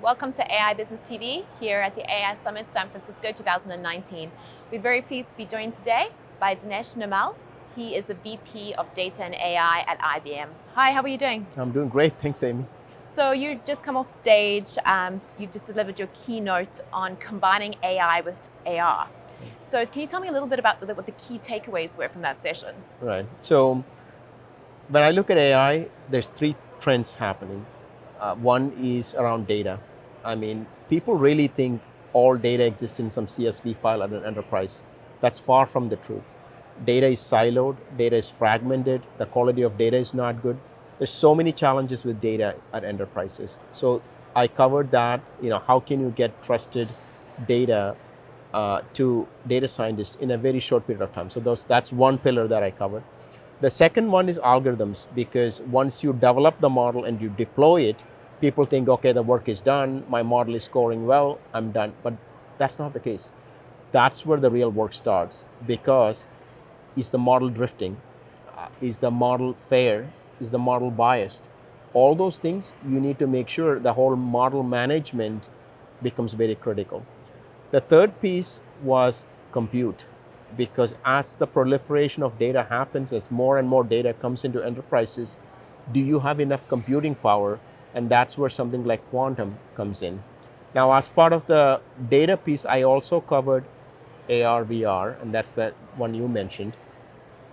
Welcome to AI Business TV here at the AI Summit San Francisco 2019. We're very pleased to be joined today by Dinesh Nirmal. He is the VP of Data and AI at IBM. Hi, how are you doing? I'm doing great, thanks Amy. So you just come off stage, you've just delivered your keynote on combining AI with AR. So can you tell me a little bit about what the key takeaways were from that session? Right, so when I look at AI, there's three trends happening. One is around data. I mean, people really think all data exists in some CSV file at an enterprise. That's far from the truth. Data is siloed, data is fragmented, the quality of data is not good. There's so many challenges with data at enterprises. So I covered that, how can you get trusted data to data scientists in a very short period of time. So that's one pillar that I covered. The second one is algorithms, because once you develop the model and you deploy it, people think, okay, the work is done, my model is scoring well, I'm done. But that's not the case. That's where the real work starts, because is the model drifting? Is the model fair? Is the model biased? All those things, you need to make sure the whole model management becomes very critical. The third piece was compute, because as the proliferation of data happens, as more and more data comes into enterprises, do you have enough computing power? And that's where something like quantum comes in. Now, as part of the data piece, I also covered AR, VR, and that's the one you mentioned.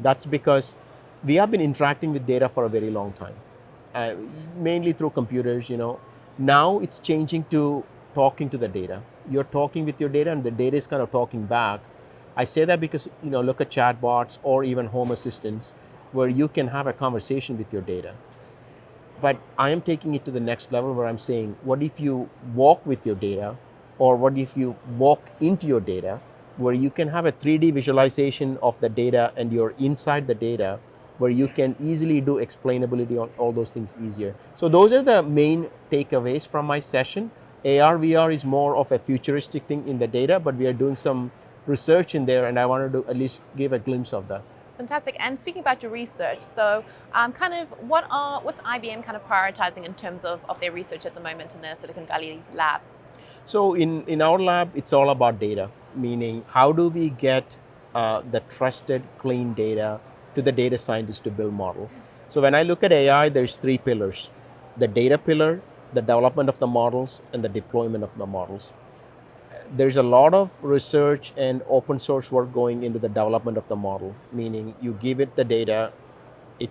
That's because we have been interacting with data for a very long time, mainly through computers. Now it's changing to talking to the data. You're talking with your data, and the data is kind of talking back. I say that because look at chatbots or even home assistants, where you can have a conversation with your data. But I am taking it to the next level, where I'm saying, what if you walk with your data, or what if you walk into your data, where you can have a 3D visualization of the data and you're inside the data, where you can easily do explainability on all those things easier. So those are the main takeaways from my session. AR, VR is more of a futuristic thing in the data, but we are doing some research in there, and I wanted to at least give a glimpse of that. Fantastic. And speaking about your research, so what's IBM kind of prioritizing in terms of their research at the moment in their Silicon Valley lab? So in our lab, it's all about data, meaning how do we get the trusted, clean data to the data scientists to build model. So when I look at AI, there's three pillars: the data pillar, the development of the models, and the deployment of the models. There's a lot of research and open source work going into the development of the model, meaning you give it the data, it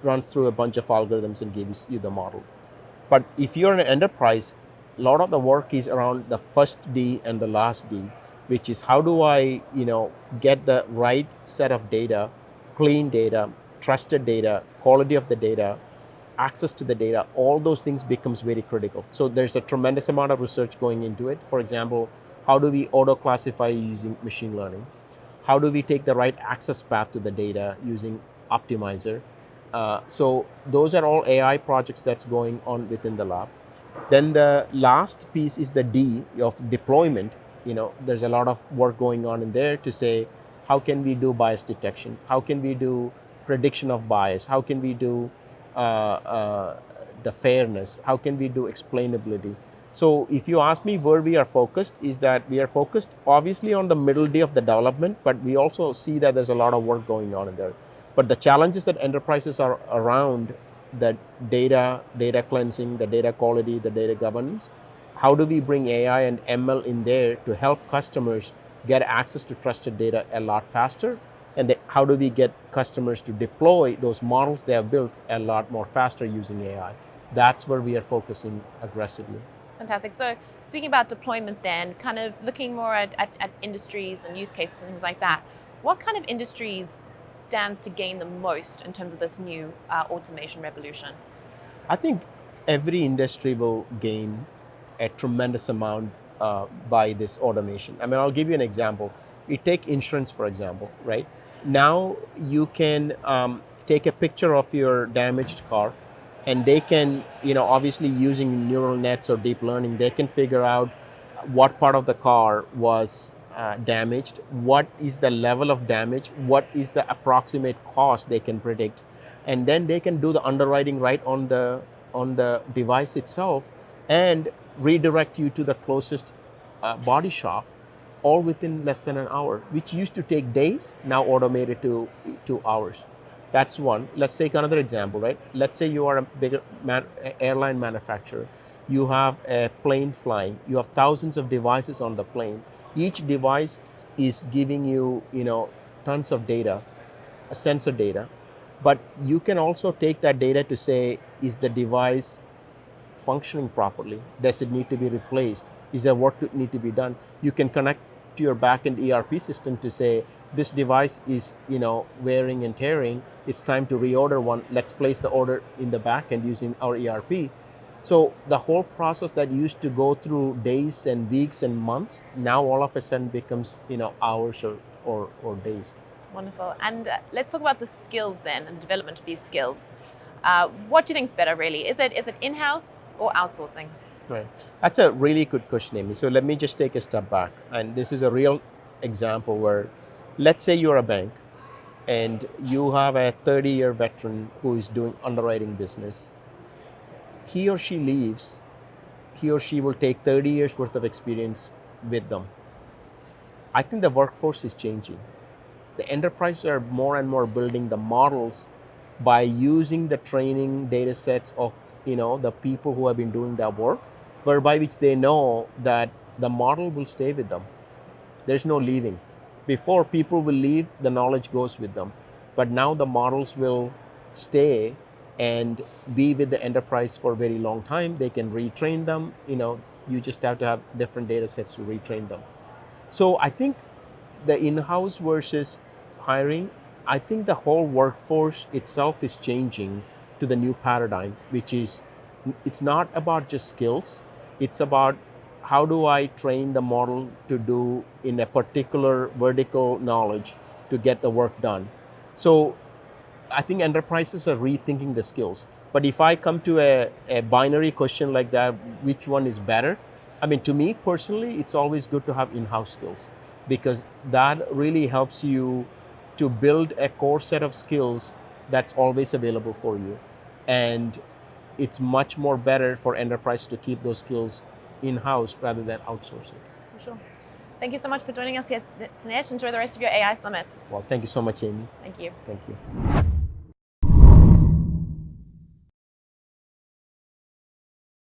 runs through a bunch of algorithms and gives you the model. But if you're an enterprise, a lot of the work is around the first D and the last D, which is how do I get the right set of data, clean data, trusted data, quality of the data, access to the data. All those things becomes very critical. So there's a tremendous amount of research going into it. For example, how do we auto classify using machine learning? How do we take the right access path to the data using optimizer? So those are all AI projects that's going on within the lab. Then the last piece is the D of deployment. There's a lot of work going on in there to say, how can we do bias detection? How can we do prediction of bias? How can we do the fairness? How can we do explainability? So if you ask me where we are focused, is that we are focused obviously on the middle D of the development, but we also see that there's a lot of work going on in there. But the challenges that enterprises are around the data cleansing, the data quality, the data governance, how do we bring AI and ML in there to help customers get access to trusted data a lot faster? And how do we get customers to deploy those models they have built a lot more faster using AI? That's where we are focusing aggressively. Fantastic. So speaking about deployment then, kind of looking more at industries and use cases and things like that, what kind of industries stands to gain the most in terms of this new automation revolution? I think every industry will gain a tremendous amount by this automation. I mean, I'll give you an example. You take insurance, for example, right? Now you can take a picture of your damaged car, and they can, obviously using neural nets or deep learning, they can figure out what part of the car was damaged, what is the level of damage, what is the approximate cost they can predict, and then they can do the underwriting right on the device itself, and redirect you to the closest body shop, all within less than an hour, which used to take days, now automated to hours. That's one. Let's take another example, right? Let's say you are a bigger airline manufacturer. You have a plane flying. You have thousands of devices on the plane. Each device is giving you, tons of data, sensor data. But you can also take that data to say, is the device functioning properly? Does it need to be replaced? Is there work that need to be done? You can connect to your backend ERP system to say, this device is, wearing and tearing. It's time to reorder one. Let's place the order in the backend using our ERP. So the whole process that used to go through days and weeks and months, now all of a sudden becomes, hours or days. Wonderful. And let's talk about the skills then and the development of these skills. What do you think is better, really? Is it in-house or outsourcing? Right. That's a really good question, Amy. So let me just take a step back. And this is a real example where, let's say you're a bank and you have a 30-year veteran who is doing underwriting business. He or she leaves, he or she will take 30 years worth of experience with them. I think the workforce is changing. The enterprises are more and more building the models by using the training data sets of the people who have been doing that work, whereby which they know that the model will stay with them. There's no leaving. Before, people will leave, the knowledge goes with them. But now the models will stay and be with the enterprise for a very long time. They can retrain them. You just have to have different data sets to retrain them. So I think the in-house versus hiring, I think the whole workforce itself is changing to the new paradigm, which is, it's not about just skills. It's about how do I train the model to do in a particular vertical knowledge to get the work done. So I think enterprises are rethinking the skills. But if I come to a binary question like that, which one is better? I mean, to me personally, it's always good to have in-house skills, because that really helps you to build a core set of skills that's always available for you. And it's much more better for enterprise to keep those skills in-house rather than outsourcing. For sure. Thank you so much for joining us here, Dinesh. Enjoy the rest of your AI Summit. Well, thank you so much, Amy. Thank you. Thank you.